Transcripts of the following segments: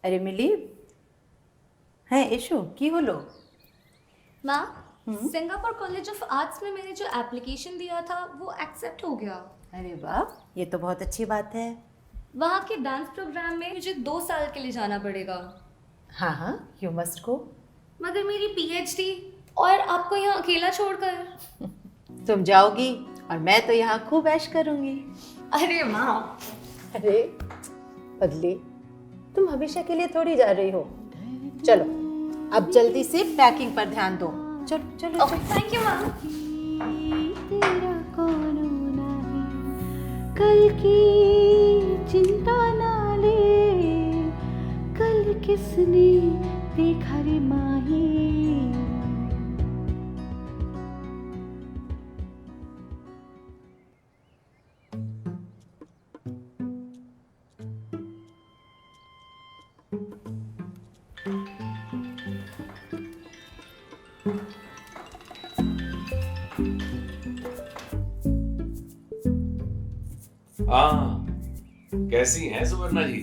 अरे मिली হ্যাঁ এসো কি হলো? Ma'am, Singapore college of arts में मैंने जो एप्लीकेशन दिया था वो एक्सेप्ट हो गया। अरे वाह, ये तो बहुत अच्छी बात है। वहाँ के डांस प्रोग्राम में मुझे 2 साल के लिए जाना पड़ेगा। हाँ हाँ, यू मस्ट गो। मगर मेरी पीएचडी और आपको यहाँ अकेला छोड़कर। तुम जाओगी और मैं तो यहाँ खूब ऐश करूंगी। अरे माँ, अरे पगली, तुम हमेशा के लिए थोड़ी जा रही हो। चलो अब जल्दी से पैकिंग पर ध्यान दो। चलो चलो ओके, थैंक यू मैम। तेरा कोनो नाही, कल की चिंता ना ले, कल किसने देखा रे माही। हाँ, कैसी हैं सुवर्णा जी?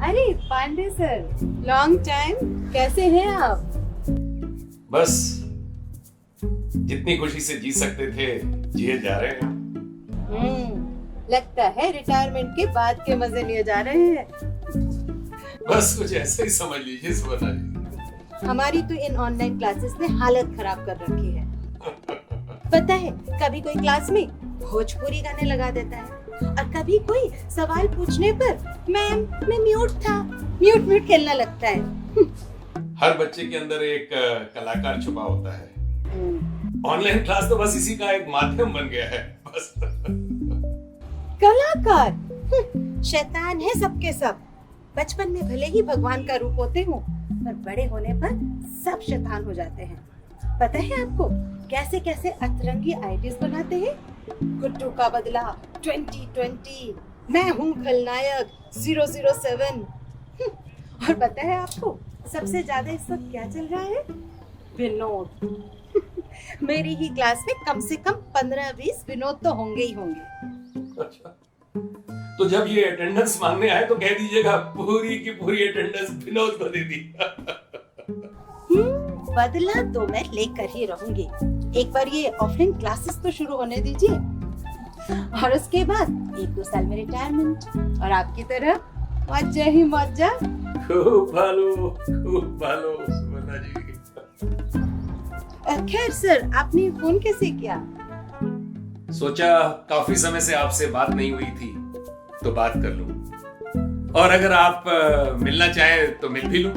अरे पांडे सर, लॉन्ग टाइम, कैसे हैं आप? बस जितनी खुशी से जी सकते थे जिए जा रहे हैं। लगता है रिटायरमेंट के बाद के मजे लिए जा रहे हैं। बस कुछ ऐसा ही समझ लीजिए सुवर्णा जी। हमारी तो इन ऑनलाइन क्लासेस ने हालत खराब कर रखी है। पता है, कभी कोई क्लास में भोजपुरी गाने लगा देता है और कभी कोई सवाल पूछने पर मैम मैं म्यूट खेलना लगता है। हर बच्चे के अंदर एक कलाकार छुपा होता है। ऑनलाइन क्लास तो बस इसी का एक माध्यम बन गया है बस। कलाकार शैतान है सबके सब। बचपन में भले ही भगवान का रूप होते हो, पर बड़े होने पर सब शैतान हो जाते हैं। पता है आपको कैसे कैसे अतरंगी आईडीज बनाते हैं? गुड्डू का बदला 2020, मैं हूँ खलनायक 007। और पता है आपको सबसे ज्यादा इस वक्त क्या चल रहा है? विनोद। मेरी ही क्लास में कम से कम 15-20 विनोद तो होंगे ही होंगे। अच्छा, तो जब ये अटेंडेंस मांगने आए तो कह दीजिएगा पूरी की पूरी अटेंडेंस विनोद को दे दी। बदला तो मैं लेकर ही रहूंगी। एक बार ये ऑफलाइन क्लासेस तो शुरू होने दीजिए और उसके बाद 1-2 साल में रिटायरमेंट और आपकी तरह मौजा ही मौजा। खूब भालो सुवर्णा जी। खैर सर, आपने फोन कैसे किया? सोचा काफी समय से आपसे बात नहीं हुई थी तो बात कर लूं, और अगर आप मिलना चाहें तो मिल भी लूं।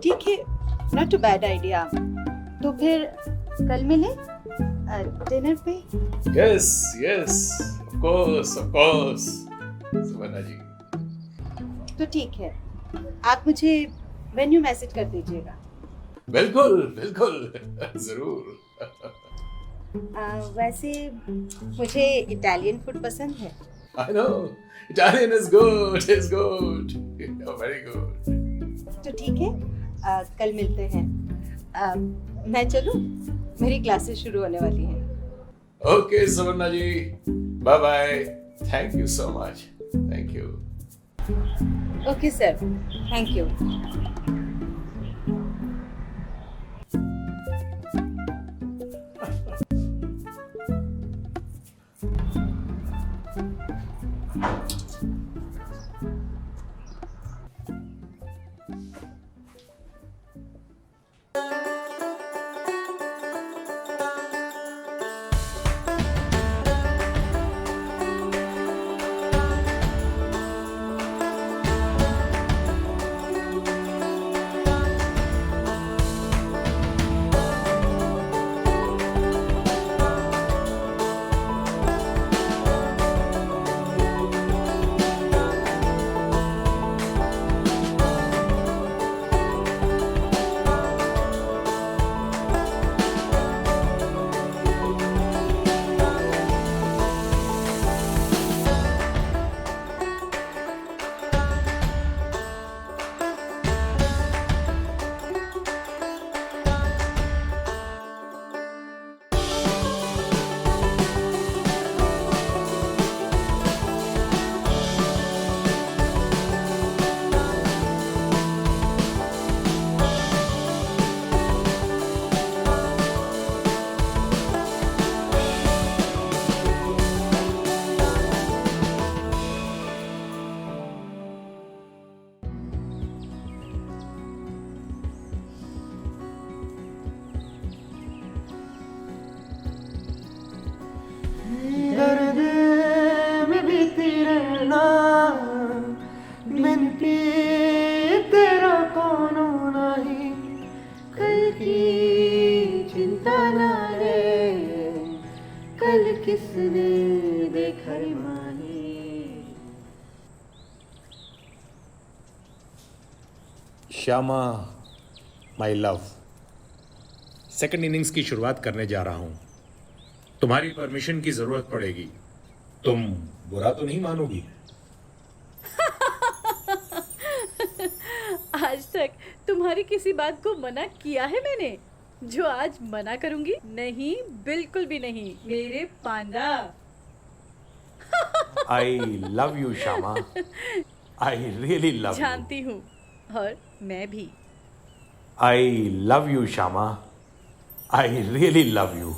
ठीक है, नॉट अ बैड आइडिया। तो फिर कल मिले डिनर पे। यस ऑफ कोर्स सुवर्णा जी। तो ठीक है, आप मुझे वेन्यू मैसेज कर दीजिएगा। बिल्कुल जरूर। वैसे मुझे इटालियन फूड पसंद है। I know Italian is good, very good। तो ठीक है, कल मिलते हैं। मैं चलूं, मेरी क्लासेस शुरू होने वाली हैं। Okay Suvarna ji, bye bye. Thank you so much. Thank you. Okay sir, thank you. चिंटी तेरा कोनो नहीं, कल की चिंता ना ले, कल किसने देखा रे माही। Shyama my love, second innings की शुरुआत करने जा रहा हूं। तुम्हारी परमिशन की जरूरत पड़ेगी। तुम बुरा तो नहीं मानोगी? आज तक तुम्हारी किसी बात को मना किया है मैंने, जो आज मना करूंगी? नहीं, बिल्कुल भी नहीं मेरे panda. I love you Shyama, I really love you. जानती हूँ, और मैं भी। I love you Shyama, I really love you.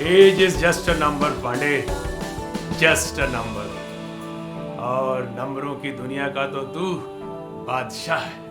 Age is just a number Pande, just a number. और नंबरों की दुनिया का तो तू बादशाह है।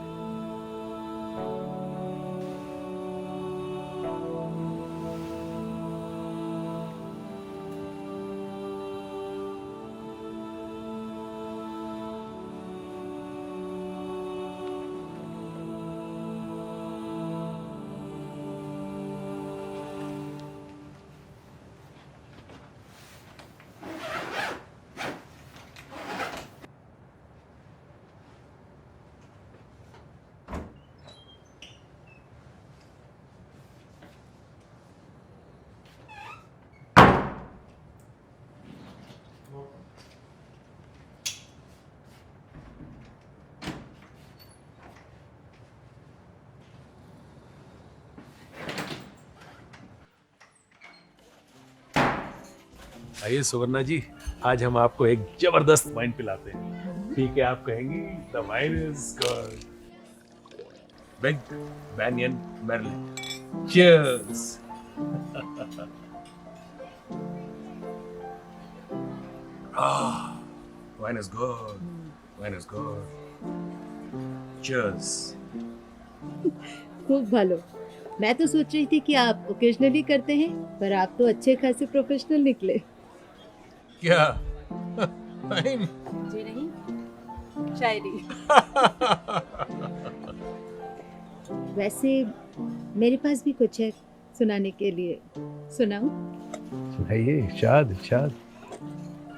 आइए सुवर्णा जी, आज हम आपको एक जबरदस्त वाइन पिलाते हैं। ठीक है, आप कहेंगी the wine is good. Big banyan Merlin. Cheers. Wine is good, wine is good. Cheers. खूब भालो। मैं तो सोच रही थी कि आप ओकेजनली करते हैं, पर आप तो अच्छे खासे प्रोफेशनल निकले। क्या वाइन? जी नहीं, शायरी। वैसे मेरे पास भी कुछ है सुनाने के लिए, सुनाऊं? सुनाइए, इरशाद इरशाद।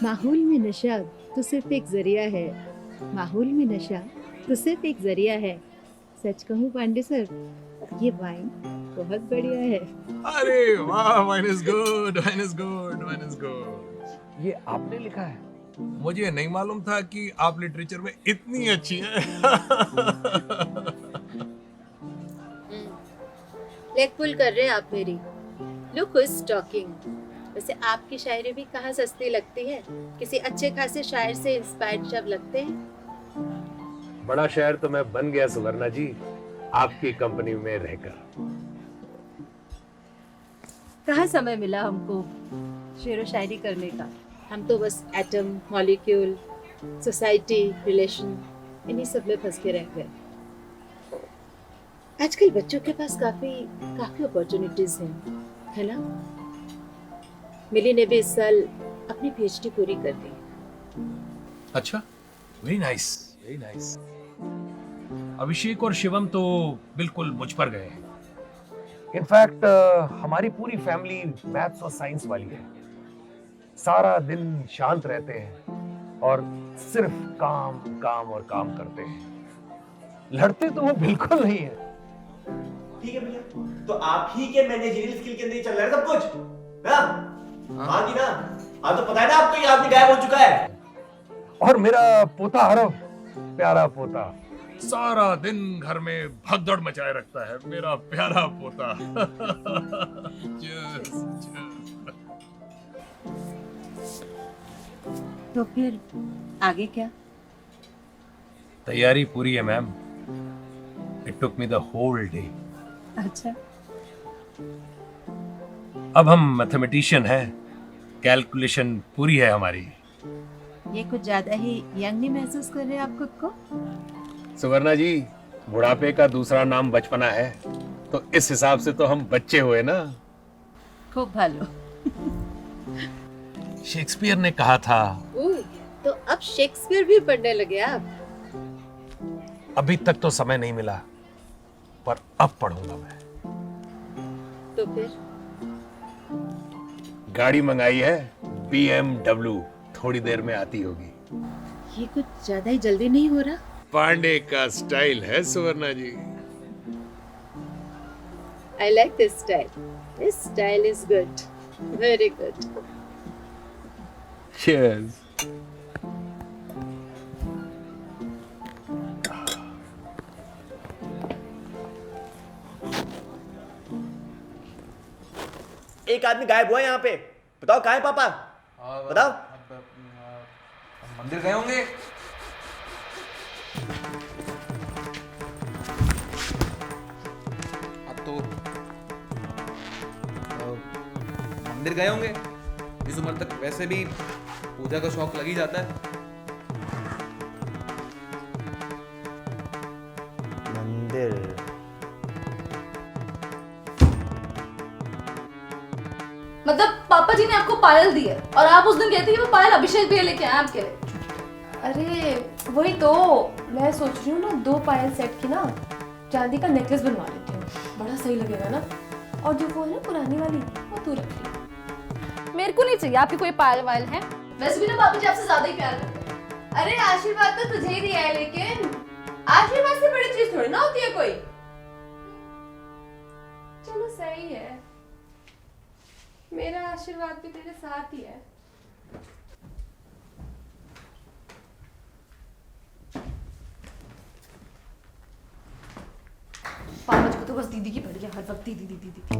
माहौल में नशा तो सिर्फ एक जरिया है, माहौल में नशा तो सिर्फ एक जरिया है। सच कहूँ पांडे सर, ये वाइन बहुत बढ़िया है। अरे वाह, wine is good, wine is good, wine is good. ये आपने लिखा है? मुझे नहीं मालूम था कि आप लिटरेचर में इतनी अच्छी हैं। लेग पुल कर रहे हैं आप मेरी। Look who is talking. वैसे आपकी शायरी भी कहाँ सस्ती लगती है, किसी अच्छे खासे शायर से इंस्पायर्ड जब लगते हैं। बड़ा शायर तो मैं बन गया सुवर्णा जी, आपकी कंपनी में रहकर। कहाँ समय मिला हमको शेर व शायरी करने का। हम तो बस एटम, मॉलिक्यूल, सोसाइटी, रिलेशन, इन्हीं सब में फंस के रह गए। आजकल बच्चों के पास काफी अपॉर्चुनिटीज हैं, है ना? मिली ने भी इस साल अपनी पीएचडी पूरी कर दी। अच्छा, वेरी नाइस, वेरी नाइस। अभिषेक और शिवम तो बिल्कुल मुझ पर गए हैं। इनफैक्ट हमारी पूरी फैमिली मैथ्स और साइंस वाली है। सारा दिन शांत रहते हैं और सिर्फ काम काम और काम करते हैं। लड़ते तो वो बिल्कुल नहीं है। ठीक है भैया, तो आप ही के मैनेजरियल स्किल के अंदर ही चल रहा है सब कुछ ना? हाँ की ना? हाँ तो पता है ना आपको, ये आदमी गायब हो चुका है। और मेरा पोता हरव, प्यारा पोता, सारा दिन घर में भगदड़ मचाए रखता है, मेरा प्यारा पोता। Cheers, cheers. तो फिर आगे क्या? तैयारी पूरी है ma'am. It took me the whole day. अच्छा, अब हम मैथमेटिशियन हैं, कैलकुलेशन पूरी है हमारी। ये कुछ ज्यादा ही यंग नहीं महसूस कर रहे आप खुद को? सुवर्णा जी, बुढ़ापे का दूसरा नाम बचपना है, तो इस हिसाब से तो हम बच्चे हुए ना। खूब भालो। शेक्सपियर ने कहा था। तो अब शेक्सपियर भी पढ़ने लगे आप? अभी तक तो समय नहीं मिला, पर अब पढ़ूंगा मैं। तो फिर गाड़ी मंगाई है, BMW, थोड़ी देर में आती होगी। ये कुछ ज्यादा ही जल्दी नहीं हो रहा? पांडे का स्टाइल है सुवर्णा जी। I like this style. This style is good. Very good. Cheers. एक आदमी गायब हुआ है यहाँ पे, बताओ कहाँ है पापा? बताओ। मंदिर गए होंगे। अब तो मंदिर गए होंगे। इस उम्र तक वैसे भी पूजा का शौक लग ही जाता है। मंदिर? मतलब पापा जी ने आपको पायल दी है और आप उस दिन कहती है वो पायल अभिषेक भैया लेके आए आपके लिए। अरे वही तो मैं सोच रही हूँ ना, 2 पायल सेट की ना चांदी का नेकलेस बनवा लेती हूँ, बड़ा सही लगेगा ना। और जो वो है ना पुरानी वाली, वो तू रख ली। मेरे को नहीं चाहिए आपकी कोई पायल वायल है। वैसे भी ना पापा जी आपसे ज्यादा ही प्यार करते हैं। अरे आशीर्वाद तो तुझे ही दिया है, लेकिन आशीर्वाद से बड़ी चीज थोड़ी ना होती है कोई। चलो सही है, मेरा आशीर्वाद भी तेरे साथ ही है। पापा जी को तो बस दीदी की पड़ी है, हर वक्त दीदी दीदी दीदी।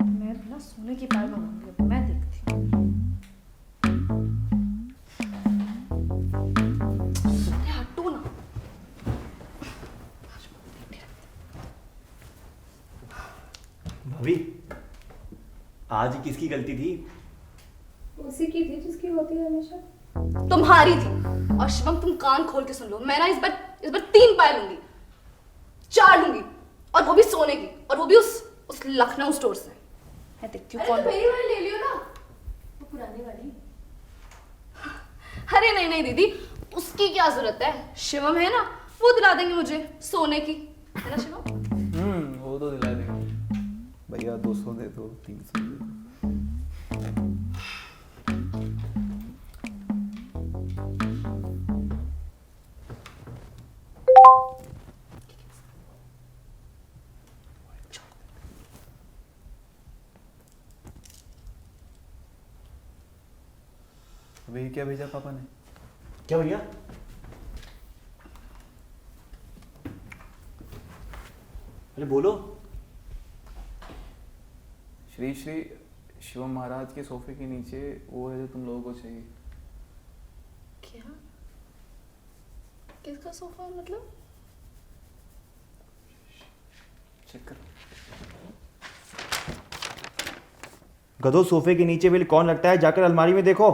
मैं ना सोने की पायल मंगाऊंगी, मैं देखती हूँ। अरे हटो ना। भाभी, आज किसकी गलती थी? उसी की थी जिसकी होती है हमेशा। तुम्हारी थी। और शिवम तुम कान खोल के सुन लो, मैं ना इस बार 3 पायल लूंगी, 4 लूंगी, और वो भी सोने की, और वो भी उस लखनऊ स्टोर से। मैं देखती हूँ कौन। मेरी वाली ले लियो ना, वो पुरानी वाली। अरे नहीं नहीं दीदी, उसकी क्या जरूरत है, शिवम है ना, वो दिला देंगे मुझे सोने की, है ना शिवम? वो तो दिला देंगे भैया। 200 दे दो, 300 दे दो। अभी क्या भेजा पापा ने? क्या भैया? अरे बोलो। श्री श्री शिवम महाराज के सोफे के नीचे वो है जो तुम लोगों को चाहिए। क्या? किसका सोफा मतलब? चेक करो। गधो, सोफे के नीचे बिल कौन लगता है? जाकर अलमारी में देखो।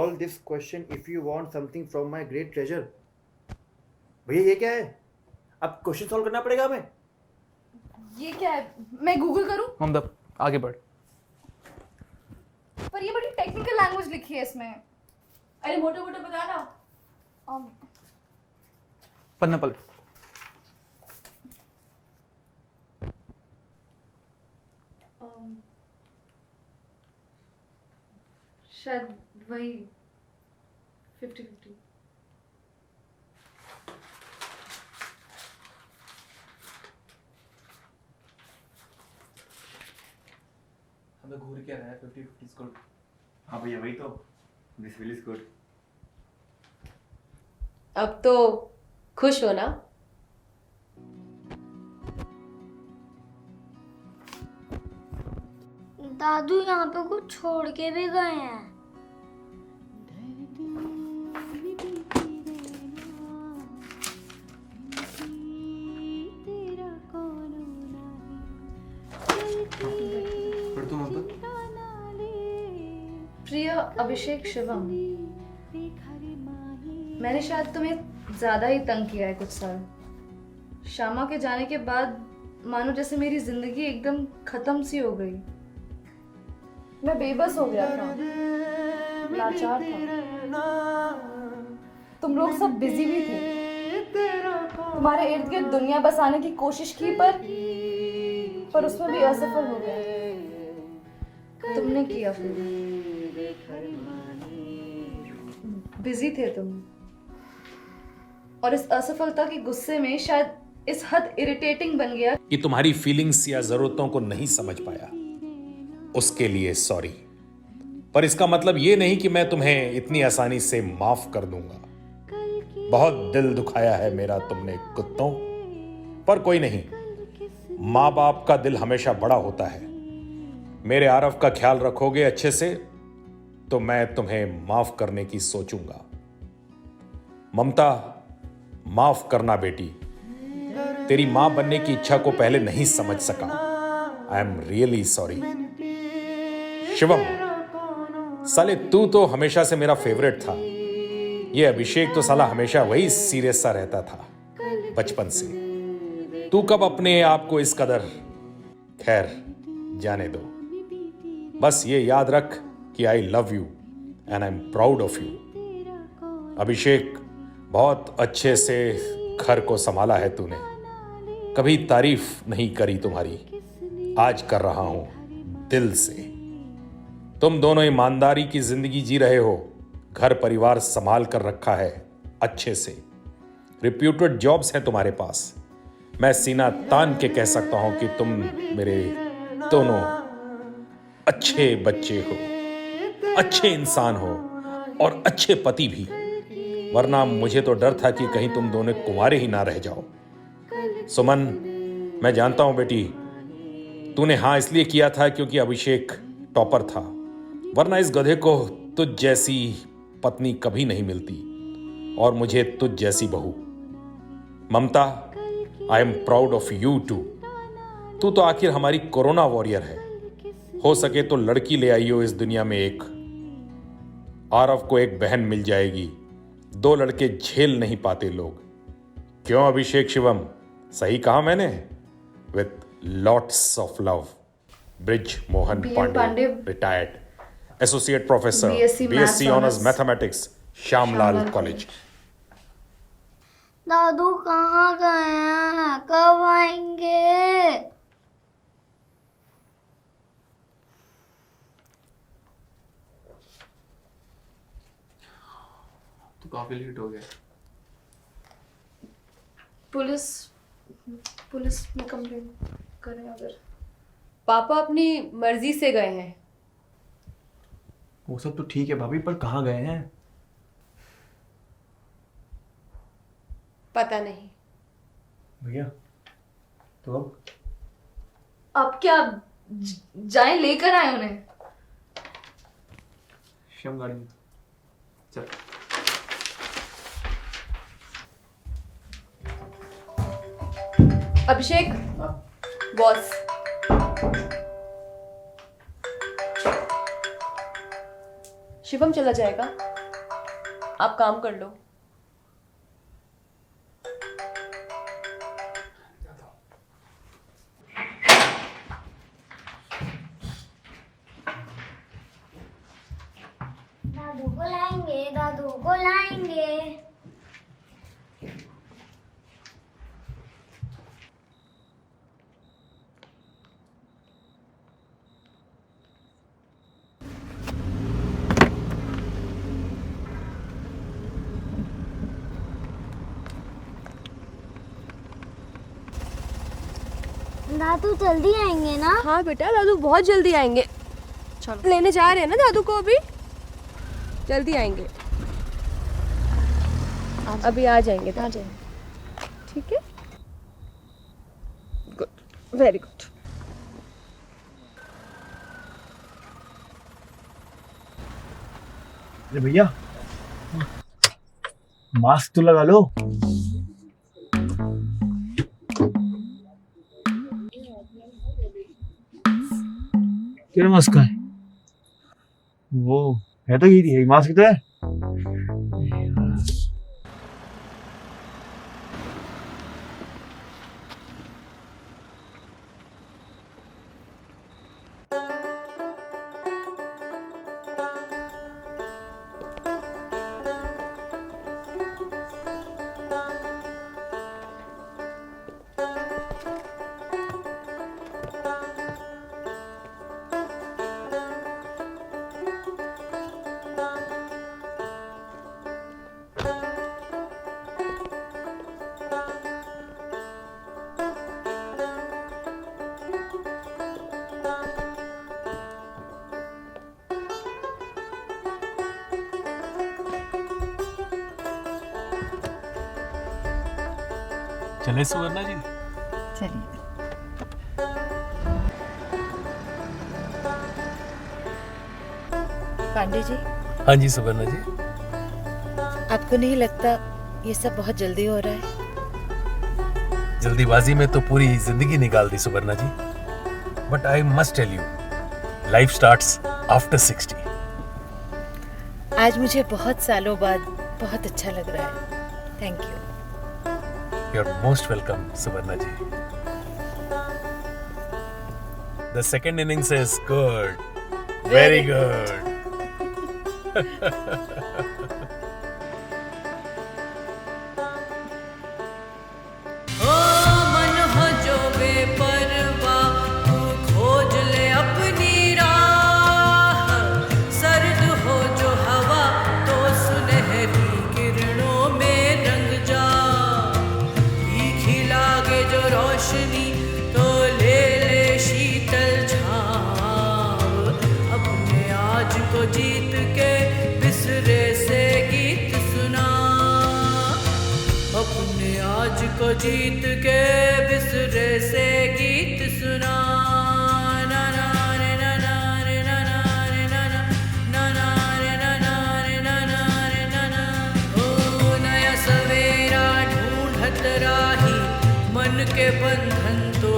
all this question if you want something from my great treasure. भैया ये क्या है? अब क्वेश्चन सॉल्व करना पड़ेगा हमें. ये क्या है? मैं गूगल करूं? ममता आगे बढ़. पर ये बड़ी टेक्निकल लैंग्वेज लिखी है इसमें. अरे मोटा मोटा बता ना. पन्ना पलट. शायद वही 50-50. हमें घूर क्या रहा है 50-50 इज गुड. हाँ भैया वही तो. This will is good. अब तो खुश हो ना? दादू यहाँ पे कुछ छोड़ के भी गए हैं. पढ़ तू ममता. प्रिय अभिषेक शिवम, मैंने शायद तुम्हें ज्यादा ही तंग किया है कुछ साल. श्यामा के जाने के बाद मानो जैसे मेरी जिंदगी एकदम खत्म सी हो गई. मैं बेबस हो गया था, लाचार था. तुम लोग सब बिजी भी थे. तुम्हारे इर्द गिर्द दुनिया बसाने की कोशिश की पर उसमें भी असफल हो गया. तुमने किया फिर. बिजी थे तुम, और इस असफलता के गुस्से में शायद इस हद इरिटेटिंग बन गया कि तुम्हारी फीलिंग्स या जरूरतों को नहीं समझ पाया. उसके लिए सॉरी, पर इसका मतलब यह नहीं कि मैं तुम्हें इतनी आसानी से माफ कर दूंगा. बहुत दिल दुखाया है मेरा तुमने कुत्तों, पर कोई नहीं. माँ बाप का दिल हमेशा बड़ा होता है. मेरे आरव का ख्याल रखोगे अच्छे से तो मैं तुम्हें माफ करने की सोचूंगा. ममता, माफ करना बेटी. तेरी मां बनने की इच्छा को पहले नहीं समझ सका. I am really sorry. Shivam, साले तू तो हमेशा से मेरा फेवरेट था. ये अभिषेक तो साला हमेशा वही सीरियस सा रहता था बचपन से. तू कब अपने आप को इस कदर. खैर जाने दो. बस ये याद रख कि I love you and I am proud of you. Abhishek, बहुत अच्छे से घर को संभाला है तूने. कभी तारीफ नहीं करी तुम्हारी, आज कर रहा हूं दिल से. तुम दोनों ईमानदारी की जिंदगी जी रहे हो. घर परिवार संभाल कर रखा है अच्छे से. रिप्यूटेड जॉब्स हैं तुम्हारे पास. मैं सीना तान के कह सकता हूं कि तुम मेरे दोनों अच्छे बच्चे हो, अच्छे इंसान हो और अच्छे पति भी. वरना मुझे तो डर था कि कहीं तुम दोनों कुंवारे ही ना रह जाओ. सुमन, मैं जानता हूं बेटी, तूने हाँ इसलिए किया था क्योंकि अभिषेक टॉपर था. वरना इस गधे को तुझ जैसी पत्नी कभी नहीं मिलती, और मुझे तुझ जैसी बहू. Mamta, I am proud of you too. तू तो आखिर हमारी कोरोना वॉरियर है. हो सके तो लड़की ले आइयो इस दुनिया में एक. आरव को एक बहन मिल जाएगी. 2 लड़के झेल नहीं पाते लोग. क्यों अभिषेक शिवम, सही कहा मैंने? With lots of love. Brij Mohan Pande, retired associate professor, BSc honours mathematics, Shyamlal college. दादू कहाँ गए हैं? कब आएंगे? तू काफी लेट हो गया. पुलिस में कंप्लेन करें अगर. पापा अपनी मर्जी से गए हैं. वो सब तो ठीक है भाभी, पर कहाँ गए हैं? पता नहीं. भैया तो अब क्या जाएं, लेकर आए उन्हें. श्याम गाड़ी में चल. अभिषेक, बॉस. शिवम चला जाएगा. आप काम कर लो। दादू को लाएंगे, दादू को लाएंगे। दादू जल्दी आएंगे ना? हाँ बेटा, दादू बहुत जल्दी आएंगे। चलो लेने जा रहे हैं ना दादू को, अभी जल्दी आएंगे। अभी आ जाएंगे, आ जाएंगे। ठीक है, गुड, वेरी गुड। अरे भैया, मास्क तो लगा लो। क्या मास्क है? वो है तो ये मास्क तो है। चले सुवर्णा जी? चलिए। पांडे जी, हाँ जी सुवर्णा जी। आपको नहीं लगता ये सब बहुत जल्दी हो रहा है? जल्दीबाजी में तो पूरी जिंदगी निकाल दी Suvarna ji. But I must tell you, life starts after 60। आज मुझे बहुत सालों बाद बहुत अच्छा लग रहा है। Thank you. You're most welcome, Suvarna ji. The second innings is good. Very good. जीत के बिसरे से गीत सुना, अपने आज को जीत के बिसरे से गीत सुना। ना ना रे ना ना रे ना ना रे ना ना ना ना रे ना ना रे ना ना रे ना ना। ओ नया सवेरा ढूंढत राही, मन के बंधन तो